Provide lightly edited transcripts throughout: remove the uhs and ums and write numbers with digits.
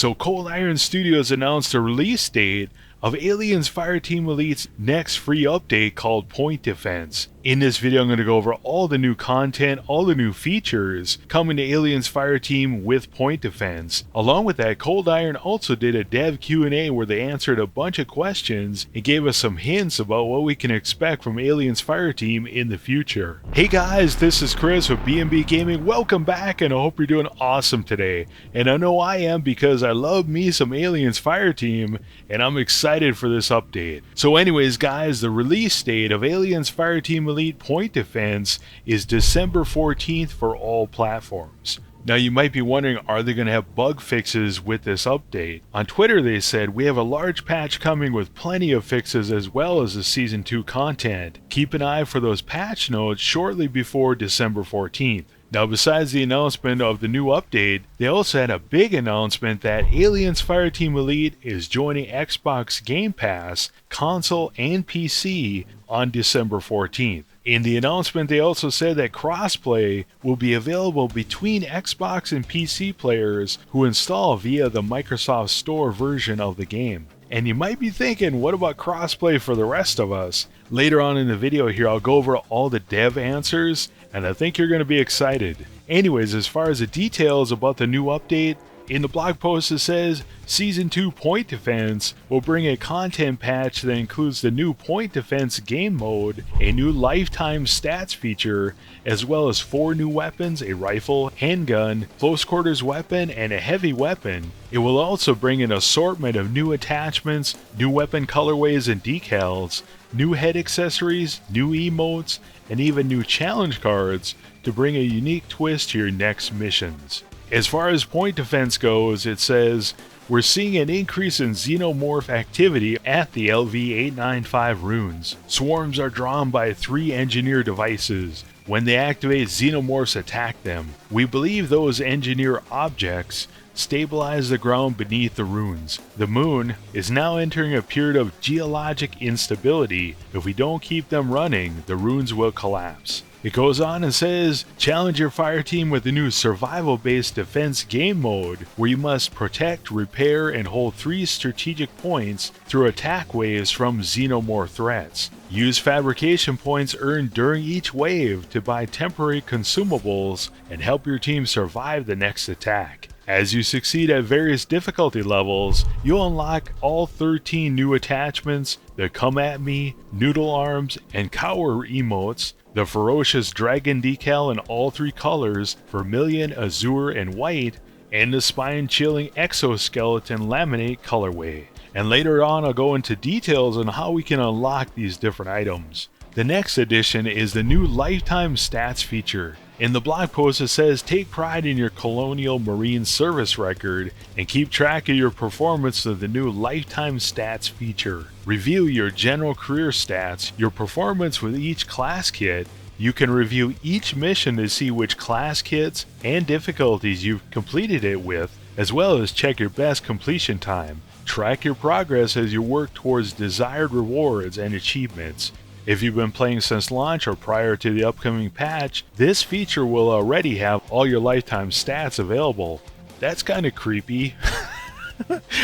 So Cold Iron Studios announced a release date of Aliens Fireteam Elite's next free update called Point Defense. In this video I'm going to go over all the new content, all the new features coming to Aliens Fireteam with Point Defense. Along with that, Cold Iron also did a dev Q&A where they answered a bunch of questions and gave us some hints about what we can expect from Aliens Fireteam in the future. Hey guys, this is Chris with B&B Gaming. Welcome back, and I hope you're doing awesome today. And I know I am, because I love me some Aliens Fireteam and I'm excited for this update. So anyways guys, the release date of Aliens Fireteam Elite Point Defense is December 14th for all platforms. Now you might be wondering, are they going to have bug fixes with this update? On Twitter they said, we have a large patch coming with plenty of fixes as well as the Season 2 content. Keep an eye for those patch notes shortly before December 14th. Now besides the announcement of the new update, they also had a big announcement that Aliens Fireteam Elite is joining Xbox Game Pass, console and PC on December 14th. In the announcement they also said that crossplay will be available between Xbox and PC players who install via the Microsoft Store version of the game. And you might be thinking, what about crossplay for the rest of us? Later on in the video here I'll go over all the dev answers, and I think you're going to be excited. Anyways, as far as the details about the new update, in the blog post it says, Season 2 Point Defense will bring a content patch that includes the new Point Defense game mode, a new lifetime stats feature, as well as 4 new weapons, a rifle, handgun, close quarters weapon, and a heavy weapon. It will also bring an assortment of new attachments, new weapon colorways and decals, new head accessories, new emotes, and even new challenge cards to bring a unique twist to your next missions. As far as Point Defense goes, it says, we're seeing an increase in xenomorph activity at the LV-895 runes. Swarms are drawn by 3 engineer devices. When they activate, xenomorphs attack them. We believe those engineer objects stabilize the ground beneath the runes. The moon is now entering a period of geologic instability. If we don't keep them running, the runes will collapse. It goes on and says, challenge your fireteam with the new survival-based defense game mode, where you must protect, repair, and hold 3 strategic points through attack waves from xenomorph threats. Use fabrication points earned during each wave to buy temporary consumables and help your team survive the next attack. As you succeed at various difficulty levels, you'll unlock all 13 new attachments, the Come At Me, Noodle Arms, and Cower emotes, the Ferocious Dragon decal in all 3 colors, Vermilion, Azure, and White, and the spine-chilling Exoskeleton Laminate colorway. And later on I'll go into details on how we can unlock these different items. The next addition is the new Lifetime Stats feature. In the blog post it says, take pride in your Colonial Marine service record and keep track of your performance with the new Lifetime Stats feature. Review your general career stats, your performance with each class kit. You can review each mission to see which class kits and difficulties you've completed it with, as well as check your best completion time. Track your progress as you work towards desired rewards and achievements. If you've been playing since launch or prior to the upcoming patch, this feature will already have all your lifetime stats available. That's kind of creepy.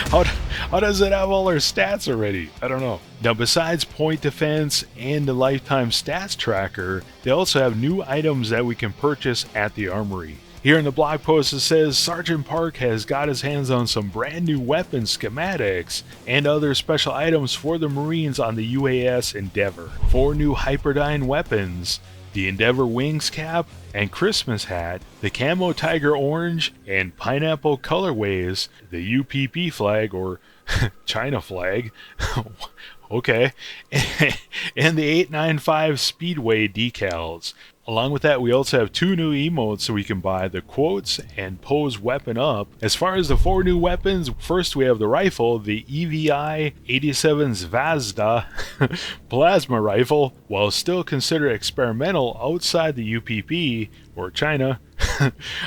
How does it have all our stats already? I don't know. Now besides Point Defense and the lifetime stats tracker, they also have new items that we can purchase at the armory. Here in the blog post it says, Sergeant Park has got his hands on some brand new weapon schematics and other special items for the Marines on the UAS Endeavor. 4 new Hyperdyne weapons, the Endeavor Wings Cap and Christmas Hat, the Camo Tiger Orange and Pineapple colorways, the UPP flag or China flag, okay, and the 895 Speedway decals. Along with that, we also have 2 new emotes so we can buy the Quotes and Pose Weapon Up. As far as the 4 new weapons, first we have the rifle, the EVI 87 Zvazda plasma rifle. While still considered experimental outside the UPP or China,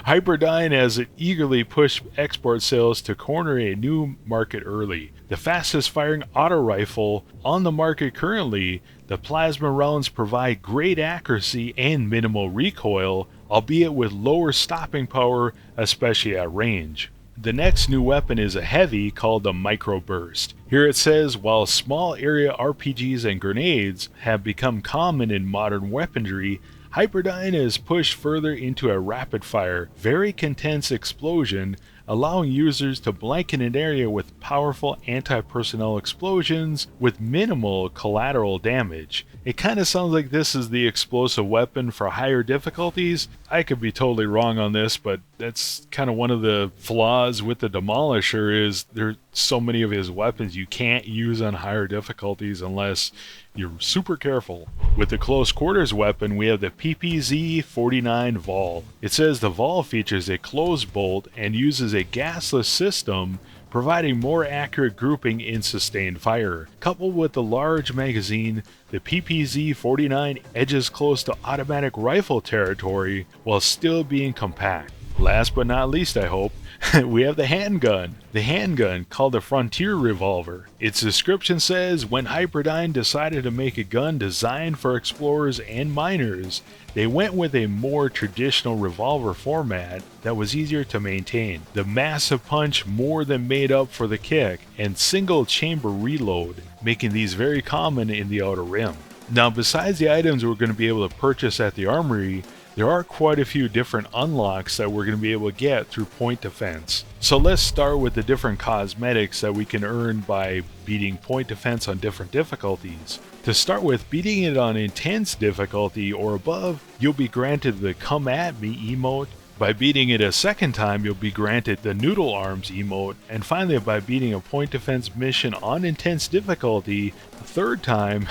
Hyperdyne has eagerly pushed export sales to corner a new market early. The fastest firing auto rifle on the market currently, the plasma rounds provide great accuracy and minimal recoil, albeit with lower stopping power, especially at range. The next new weapon is a heavy called the Microburst. Here it says, while small area RPGs and grenades have become common in modern weaponry, Hyperdyne is pushed further into a rapid-fire, very intense explosion, allowing users to blanket an area with powerful anti-personnel explosions with minimal collateral damage. It kind of sounds like this is the explosive weapon for higher difficulties. I could be totally wrong on this, but that's kind of one of the flaws with the Demolisher is there's so many of his weapons you can't use on higher difficulties unless you're super careful. With the close quarters weapon, we have the PPZ-49 Vol. It says the Vol features a closed bolt and uses a gasless system, providing more accurate grouping in sustained fire. Coupled with the large magazine, the PPZ-49 edges close to automatic rifle territory while still being compact. Last but not least, I hope, we have the handgun. The handgun, called the Frontier Revolver. Its description says, when Hyperdyne decided to make a gun designed for explorers and miners, they went with a more traditional revolver format that was easier to maintain. The massive punch more than made up for the kick, and single chamber reload, making these very common in the Outer Rim. Now, besides the items we're going to be able to purchase at the armory, there are quite a few different unlocks that we're going to be able to get through point defense. So let's start with the different cosmetics that we can earn by beating point defense on different difficulties. To start with, beating it on intense difficulty or above, you'll be granted the Come At Me emote. By beating it a second time, you'll be granted the Noodle Arms emote, and finally by beating a point defense mission on intense difficulty a third time,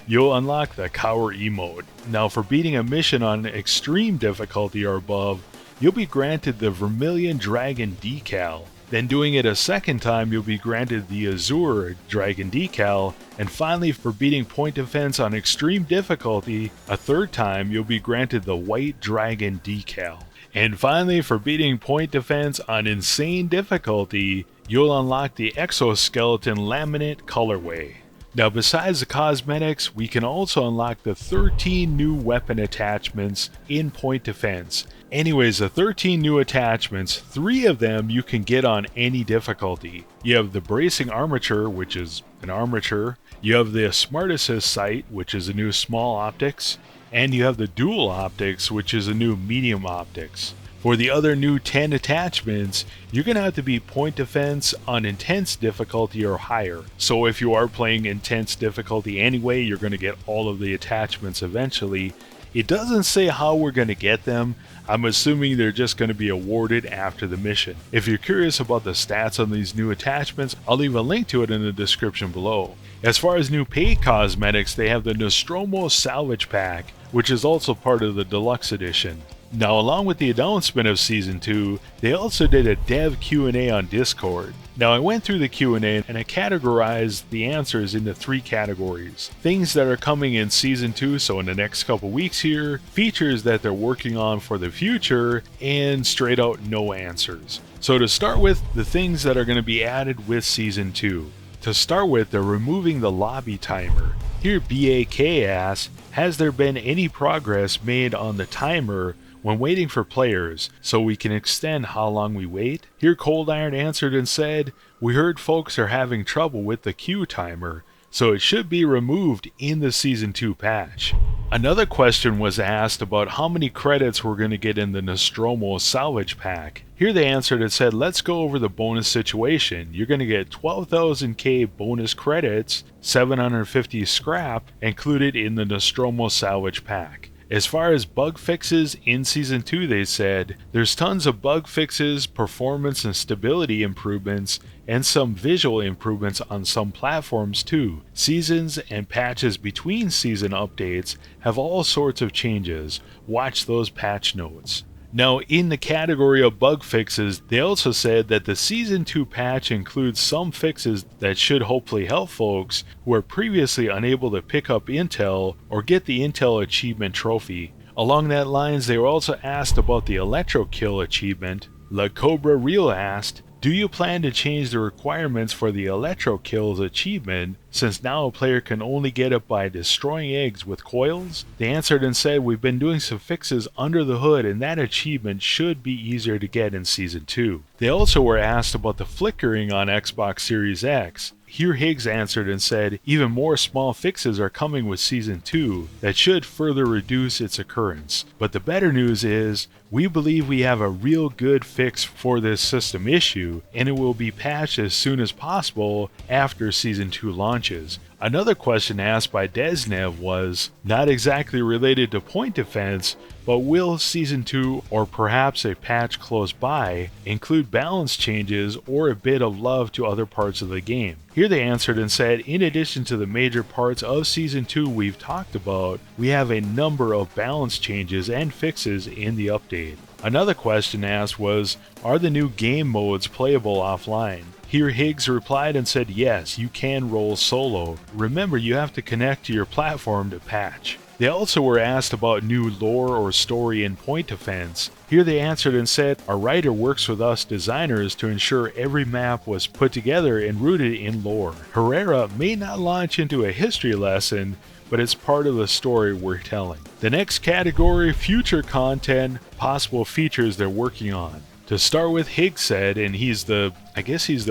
you'll unlock the Cower emote. Now for beating a mission on extreme difficulty or above, you'll be granted the Vermilion Dragon decal. Then doing it a second time, you'll be granted the Azure Dragon decal, and finally for beating point defense on extreme difficulty a third time, you'll be granted the White Dragon decal. And finally, for beating point defense on insane difficulty, you'll unlock the Exoskeleton Laminate colorway. Now besides the cosmetics, we can also unlock the 13 new weapon attachments in point defense. Anyways, the 13 new attachments, 3 of them you can get on any difficulty. You have the Bracing Armature, which is an armature. You have the Smart Assist Sight, which is a new small optics. And you have the Dual Optics, which is a new medium optics. For the other new 10 attachments, you're going to have to be point defense on intense difficulty or higher. So if you are playing intense difficulty anyway, you're going to get all of the attachments eventually. It doesn't say how we're going to get them. I'm assuming they're just going to be awarded after the mission. If you're curious about the stats on these new attachments, I'll leave a link to it in the description below. As far as new paid cosmetics, they have the Nostromo Salvage Pack, which is also part of the Deluxe Edition. Now, along with the announcement of Season 2, they also did a dev Q&A on Discord. Now, I went through the Q&A and I categorized the answers into 3 categories. Things that are coming in Season 2, so in the next couple weeks here, features that they're working on for the future, and straight out no answers. So to start with, the things that are going to be added with Season 2. To start with, they're removing the lobby timer. Here BAK asks, has there been any progress made on the timer when waiting for players, so we can extend how long we wait? Here Cold Iron answered and said, we heard folks are having trouble with the queue timer, so it should be removed in the Season 2 patch. Another question was asked about how many credits we're going to get in the Nostromo Salvage Pack. Here they answered and said, let's go over the bonus situation. You're going to get 12,000k bonus credits, 750 scrap, included in the Nostromo Salvage Pack. As far as bug fixes in Season 2, they said, there's tons of bug fixes, performance and stability improvements, and some visual improvements on some platforms too. Seasons and patches between season updates have all sorts of changes. Watch those patch notes. Now, in the category of bug fixes, they also said that the Season 2 patch includes some fixes that should hopefully help folks who were previously unable to pick up intel or get the Intel Achievement trophy. Along that lines, they were also asked about the Electro Kill achievement. La Cobra Real asked, Do you plan to change the requirements for the Electro Kills achievement, since now a player can only get it by destroying eggs with coils? They answered and said, we've been doing some fixes under the hood and that achievement should be easier to get in Season 2. They also were asked about the flickering on Xbox Series X. Here Higgs answered and said, even more small fixes are coming with Season 2 that should further reduce its occurrence. But the better news is, we believe we have a real good fix for this system issue, and it will be patched as soon as possible after Season 2 launches. Another question asked by Desnev was, not exactly related to point defense, but will Season 2, or perhaps a patch close by, include balance changes or a bit of love to other parts of the game? Here they answered and said, in addition to the major parts of Season 2 we've talked about, we have a number of balance changes and fixes in the update. Another question asked was, are the new game modes playable offline? Here Higgs replied and said, yes, you can roll solo. Remember, you have to connect to your platform to patch. They also were asked about new lore or story in point defense. Here they answered and said, our writer works with us designers to ensure every map was put together and rooted in lore. Herrera may not launch into a history lesson, but it's part of the story we're telling. The next category, future content, possible features they're working on. To start with, Higgs said, and he's the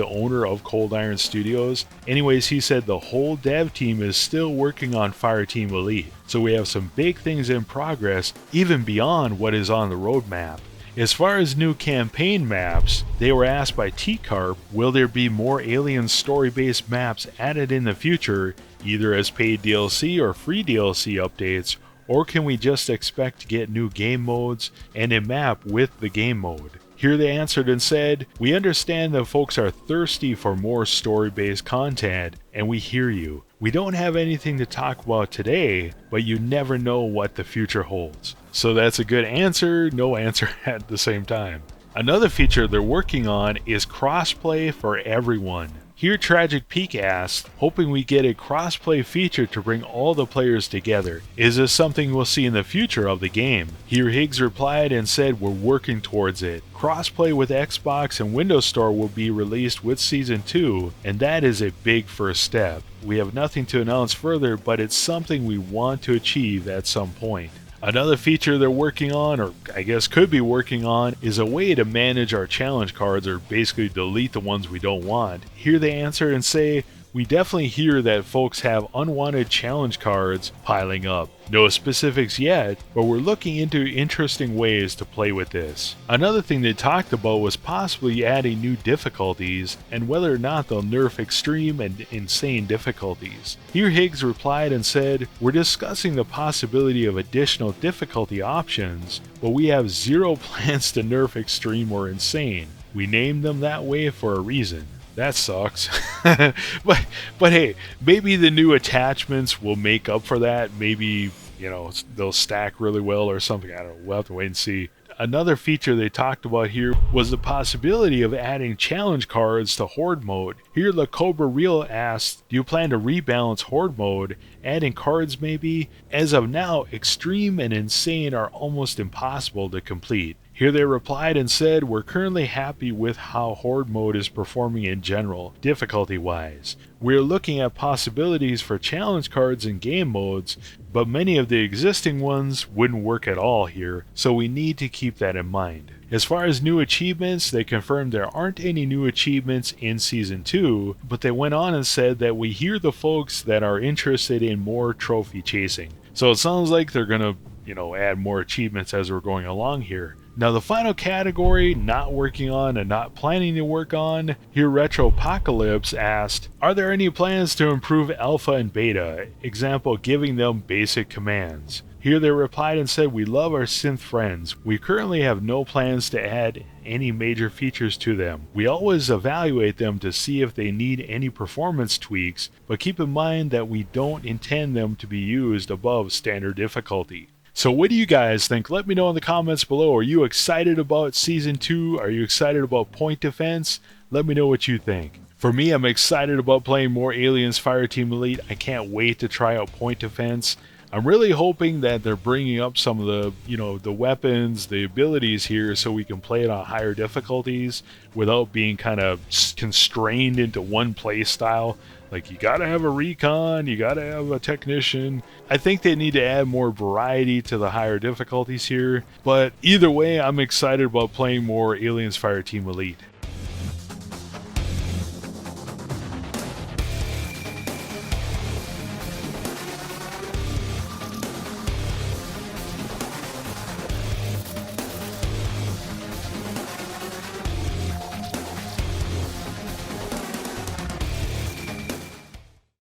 owner of Cold Iron Studios. Anyways, he said the whole dev team is still working on Fireteam Elite. So we have some big things in progress, even beyond what is on the roadmap. As far as new campaign maps, they were asked by T-Carp, will there be more Alien story-based maps added in the future, either as paid DLC or free DLC updates, or can we just expect to get new game modes and a map with the game mode? Here they answered and said, we understand that folks are thirsty for more story-based content, and we hear you. We don't have anything to talk about today, but you never know what the future holds. So that's a good answer, no answer at the same time. Another feature they're working on is crossplay for everyone. Here Tragic Peak asked, hoping we get a crossplay feature to bring all the players together. Is this something we'll see in the future of the game? Here Higgs replied and said, we're working towards it. Crossplay with Xbox and Windows Store will be released with Season 2, and that is a big first step. We have nothing to announce further, but it's something we want to achieve at some point. Another feature they're working on, or I guess could be working on, is a way to manage our challenge cards, or basically delete the ones we don't want. Here they answer and say, we definitely hear that folks have unwanted challenge cards piling up. No specifics yet, but we're looking into interesting ways to play with this. Another thing they talked about was possibly adding new difficulties, and whether or not they'll nerf extreme and insane difficulties. Here Higgs replied and said, we're discussing the possibility of additional difficulty options, but we have zero plans to nerf extreme or insane. We named them that way for a reason. That sucks. but hey, maybe the new attachments will make up for that. Maybe, they'll stack really well or something. I don't know. We'll have to wait and see. Another feature they talked about here was the possibility of adding challenge cards to Horde mode. Here La Cobra Real asked, do you plan to rebalance Horde mode, adding cards maybe? As of now, extreme and insane are almost impossible to complete. Here they replied and said, we're currently happy with how Horde mode is performing in general, difficulty-wise. We're looking at possibilities for challenge cards and game modes, but many of the existing ones wouldn't work at all here, so we need to keep that in mind. As far as new achievements, they confirmed there aren't any new achievements in Season 2, but they went on and said that we hear the folks that are interested in more trophy chasing. So it sounds like they're gonna, add more achievements as we're going along here. Now the final category, not working on and not planning to work on, here Retropocalypse asked, are there any plans to improve alpha and beta? Example, giving them basic commands. Here they replied and said, we love our synth friends. We currently have no plans to add any major features to them. We always evaluate them to see if they need any performance tweaks, but keep in mind that we don't intend them to be used above standard difficulty. So what do you guys think? Let me know in the comments below. Are you excited about Season 2? Are you excited about point defense? Let me know what you think. For me, I'm excited about playing more Aliens Fireteam Elite. I can't wait to try out point defense. I'm really hoping that they're bringing up some of the, the weapons, the abilities here so we can play it on higher difficulties without being kind of constrained into one play style. Like, you gotta have a recon, you gotta have a technician. I think they need to add more variety to the higher difficulties here. But either way, I'm excited about playing more Aliens Fireteam Elite.